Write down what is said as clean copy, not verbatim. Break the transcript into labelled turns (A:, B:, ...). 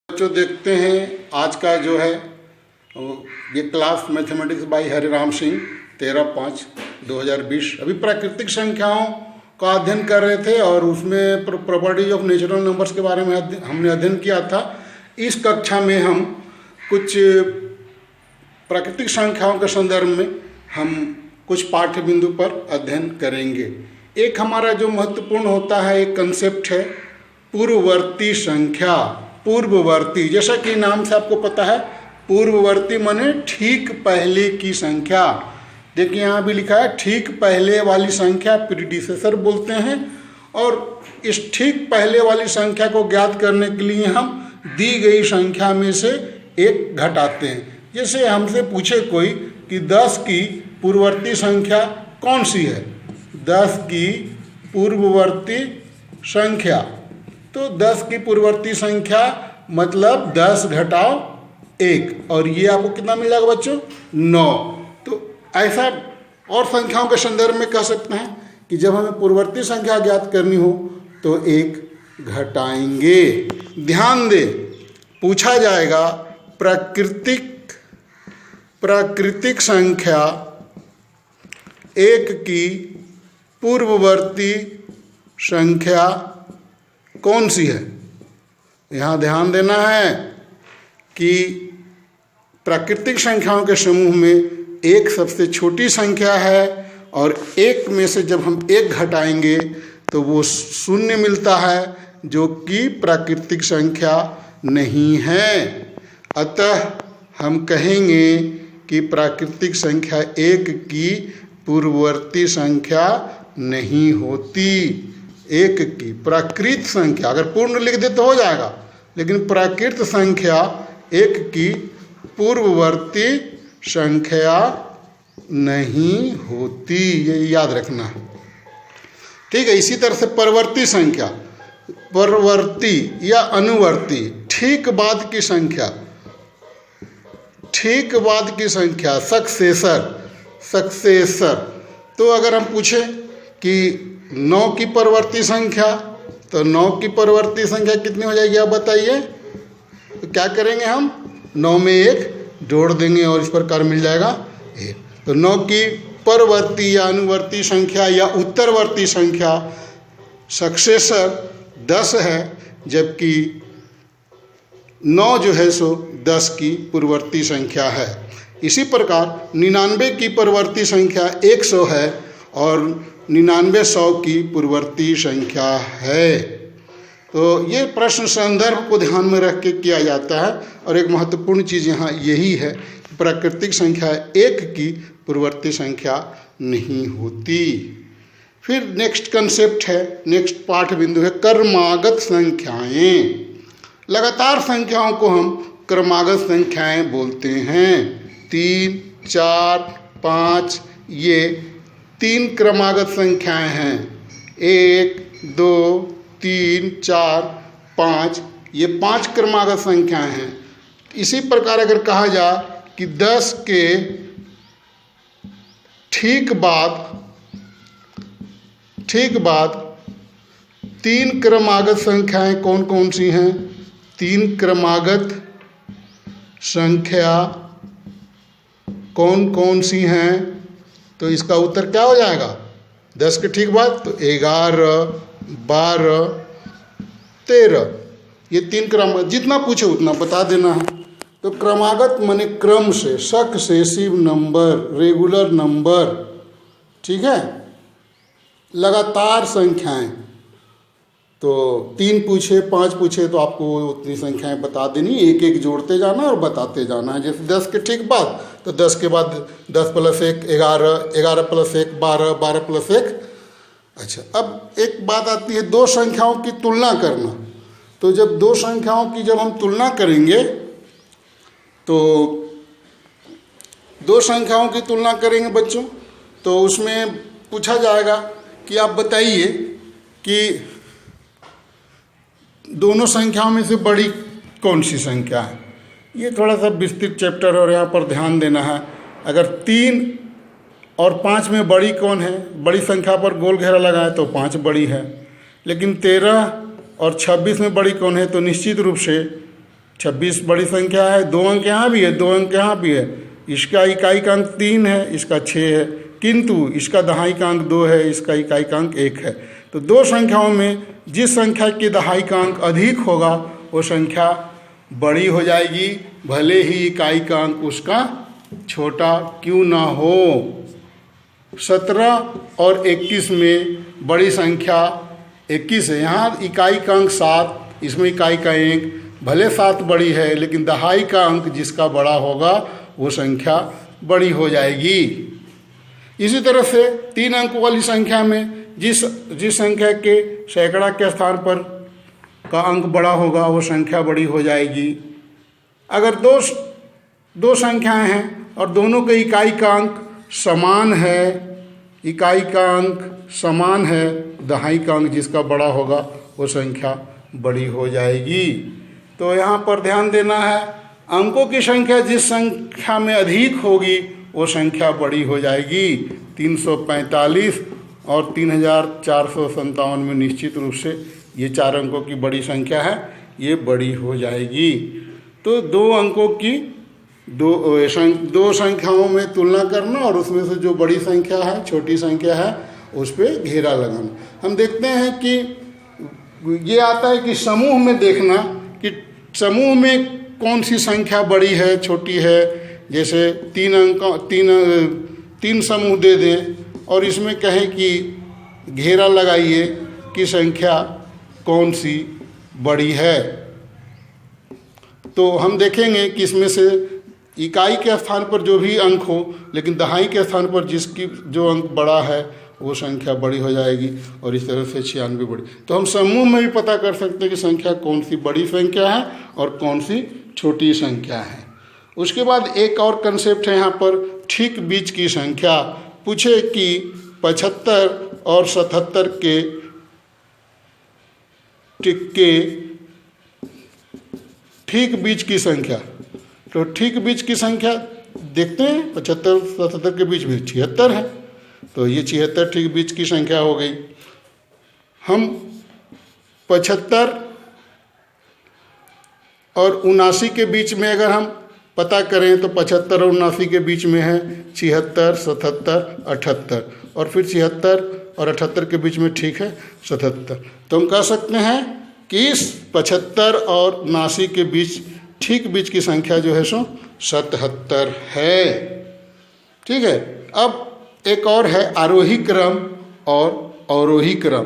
A: बच्चों देखते हैं आज का जो है ये class mathematics bye Hariram Singh 13/5/2020। अभी प्राकृतिक संख्याओं का अध्ययन कर रहे थे और उसमें प्रॉपर्टीज ऑफ नेचुरल नंबर्स के बारे में हमने अध्ययन किया था। इस कक्षा में हम कुछ प्राकृतिक संख्याओं के संदर्भ में हम कुछ पाठ्य बिंदु पर अध्ययन करेंगे। एक हमारा जो महत्वपूर्ण होता है एक कंसेप्ट है पूर्ववर्ती संख्या। पूर्ववर्ती, जैसा कि नाम से आपको पता है, पूर्ववर्ती माने ठीक पहले की संख्या। देखिए यहाँ भी लिखा है ठीक पहले वाली संख्या प्रीडिसेसर बोलते हैं। और इस ठीक पहले वाली संख्या को ज्ञात करने के लिए हम दी गई संख्या में से एक घटाते हैं। जैसे हमसे पूछे कोई कि 10 की पूर्ववर्ती संख्या कौन सी है, 10 की पूर्ववर्ती संख्या, तो 10 की पूर्ववर्ती संख्या मतलब 10 घटाओ 1, और ये आपको कितना मिल जाएगा बच्चों, 9। तो ऐसा और संख्याओं के संदर्भ में कह सकते हैं कि जब हमें पूर्ववर्ती संख्या ज्ञात करनी हो तो 1 घटाएंगे। ध्यान दें, पूछा जाएगा प्राकृतिक संख्या 1 की पूर्ववर्ती संख्या कौन सी है। यहाँ ध्यान देना है कि प्राकृतिक संख्याओं के समूह में 1 सबसे छोटी संख्या है और 1 में से जब हम 1 घटाएंगे तो वो 0 मिलता है, जो कि प्राकृतिक संख्या नहीं है। अतः हम कहेंगे कि प्राकृतिक संख्या 1 की पूर्ववर्ती संख्या नहीं होती। 1 की प्राकृत संख्या, अगर पूर्ण लिख दे तो हो जाएगा, लेकिन प्राकृत संख्या 1 की पूर्ववर्ती संख्या नहीं होती, ये याद रखना है। ठीक है। इसी तरह से परवर्ती संख्या, परवर्ती या अनुवर्ती, ठीक बाद की संख्या, ठीक बाद की संख्या सक्सेसर। तो अगर हम पूछें कि 9 की परवर्ती संख्या, तो 9 की परवर्ती संख्या कितनी हो जाएगी आप बताइए। तो क्या करेंगे हम, 9 में 1 जोड़ देंगे और इस प्रकार मिल जाएगा 1। तो 9 की परवर्ती या अनुवर्ती संख्या या उत्तरवर्ती संख्या सक्सेसर 10 है, जबकि 9 जो है सो 10 की पूर्ववर्ती संख्या है। इसी प्रकार 99 की परवर्ती संख्या 100 है और 99 100 की पूर्ववर्ती संख्या है। तो ये प्रश्न संदर्भ को ध्यान में रख के किया जाता है। और एक महत्वपूर्ण चीज़ यहाँ यही है कि प्राकृतिक संख्या 1 की पूर्ववर्ती संख्या नहीं होती। फिर नेक्स्ट कंसेप्ट है, नेक्स्ट पाठ बिंदु है क्रमागत संख्याएं। लगातार संख्याओं को हम क्रमागत संख्याएं बोलते हैं। 3, 4, 5 ये 3 क्रमागत संख्याएं हैं। 1, 2, 3, 4, 5 ये 5 क्रमागत संख्याएं हैं। इसी प्रकार अगर कहा जाए कि 10 के ठीक बाद 3 क्रमागत संख्याएं कौन कौन सी हैं, 3 क्रमागत संख्या कौन कौन सी हैं, तो इसका उत्तर क्या हो जाएगा, 10 के ठीक बाद तो 11, 12, 13 ये 3 क्रमागत, जितना पूछे उतना बता देना है। तो क्रमागत माने क्रम से, सक्सेसिव नंबर, रेगुलर नंबर, ठीक है, लगातार संख्याएं। तो 3 पूछे 5 पूछे तो आपको उतनी संख्याएं बता देनी, एक एक जोड़ते जाना और बताते जाना है। जैसे 10 के ठीक बाद तो 10 के बाद 10 + 1 11, 11 + 1 12, 12 + 1। अच्छा, अब एक बात आती है 2 संख्याओं की तुलना करना। तो जब 2 संख्याओं की जब हम तुलना करेंगे तो 2 संख्याओं की तुलना करेंगे बच्चों, तो उसमें पूछा जाएगा कि आप बताइए कि दोनों संख्याओं में से बड़ी कौन सी संख्या है। ये थोड़ा सा विस्तृत चैप्टर है और यहाँ पर ध्यान देना है। अगर 3 और 5 में बड़ी कौन है, बड़ी संख्या पर गोल घेरा लगाए तो 5 बड़ी है। लेकिन 13 और 26 में बड़ी कौन है, तो निश्चित रूप से 26 बड़ी संख्या है, 2 अंक यहाँ भी है, 2 अंक यहाँ भी है। इसका इकाई का अंक 3 है, इसका 6 है, किंतु इसका दहाई का अंक 2 है, इसका इकाई का अंक 1 है। तो दो संख्याओं में जिस संख्या की दहाई का अंक अधिक होगा वो संख्या बड़ी हो जाएगी, भले ही इकाई का अंक उसका छोटा क्यों ना हो। 17 और 21 में बड़ी संख्या 21 है, यहाँ इकाई का अंक 7, इसमें इकाई का 1, भले 7 बड़ी है लेकिन दहाई का अंक जिसका बड़ा होगा वो संख्या बड़ी हो जाएगी। इसी तरह से 3 अंकों वाली संख्या में जिस संख्या के सैकड़ा के स्थान पर का अंक बड़ा होगा वो संख्या बड़ी हो जाएगी। अगर दो संख्याएं हैं और दोनों के इकाई का अंक समान है, इकाई का अंक समान है, दहाई का अंक जिसका बड़ा होगा वो संख्या बड़ी हो जाएगी। तो यहाँ पर ध्यान देना है, अंकों की संख्या जिस संख्या में अधिक होगी वो संख्या बड़ी हो जाएगी। 345 और 3457 में निश्चित रूप से ये 4 अंकों की बड़ी संख्या है, ये बड़ी हो जाएगी। तो 2 अंकों की दो संख्याओं में तुलना करना और उसमें से जो बड़ी संख्या है, छोटी संख्या है, उस पर घेरा लगाना। हम देखते हैं कि ये आता है कि समूह में देखना कि समूह में कौन सी संख्या बड़ी है, छोटी है। जैसे 3 समूह दे दें और इसमें कहें कि घेरा लगाइए कि संख्या कौन सी बड़ी है, तो हम देखेंगे कि इसमें से इकाई के स्थान पर जो भी अंक हो लेकिन दहाई के स्थान पर जिसकी जो अंक बड़ा है वो संख्या बड़ी हो जाएगी और इस तरह से 96 बड़ी। तो हम समूह में भी पता कर सकते हैं कि संख्या कौन सी बड़ी संख्या है और कौन सी छोटी संख्या है। उसके बाद एक और कंसेप्ट है यहाँ पर, ठीक बीच की संख्या। पूछे कि 75 और 77 के ठीक बीच की संख्या। तो ठीक बीच की संख्या देखते हैं, 75 77 के बीच में 76 है, तो ये 76 ठीक बीच की संख्या हो गई। हम 75 और 79 के बीच में अगर हम पता करें तो 75 और 79 के बीच में है 76, 77, 78 और फिर 76 और 78 के बीच में ठीक है 77। तो हम कह सकते हैं कि इस 75 और 79 के बीच ठीक बीच की संख्या जो है सो 77 है। ठीक है। अब एक और है आरोही क्रम और अवरोही क्रम।